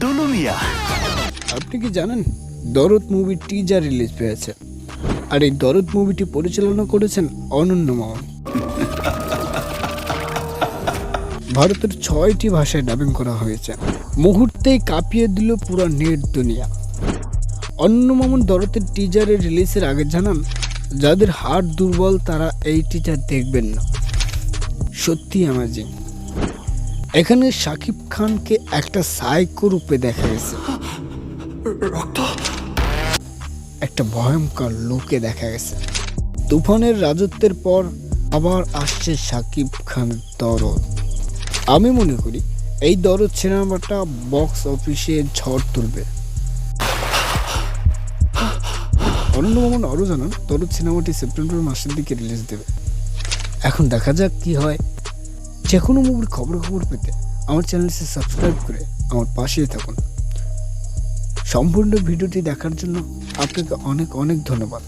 দুলু মিয়া। আপনি কি জানেন দরদ মুভি টিজার রিলিজ পেয়েছে, আর এই দরদ মুভিটি পরিচালনা করেছেন অনন্য মামুন। ভারতের 6টি ভাষায় ডাবিং করা হয়েছে, মুহূর্তেই কাঁপিয়ে দিল পুরো নেট দুনিয়া। অনন্য মামুন দরদের টিজারের রিলিজের আগে জানান, যাদের হার্ট দুর্বল তারা এই টিজার দেখবেন না। সত্যি অ্যামাজিং। এখানে শাকিব খানকে একটা সাইকো রূপে দেখা গেছে, একটা ভয়ঙ্কর লোকে দেখা গেছে। তুফানের রাজত্বের পর আবার আসছে শাকিব খানের দরদ। আমি মনে করি এই দরদ সিনেমাটা বক্স অফিসে ঝড় তুলবে। অনন্য মামুন আরও জানান, দরদ সিনেমাটি সেপ্টেম্বর মাসের দিকে রিলিজ দেবে। এখন দেখা যাক কি হয়। যে কোনো মুভির খবর পেতে আমার চ্যানেলটি সাবস্ক্রাইব করে আমার পাশেই থাকুন। সম্পূর্ণ ভিডিওটি দেখার জন্য আপনাকে অনেক অনেক ধন্যবাদ।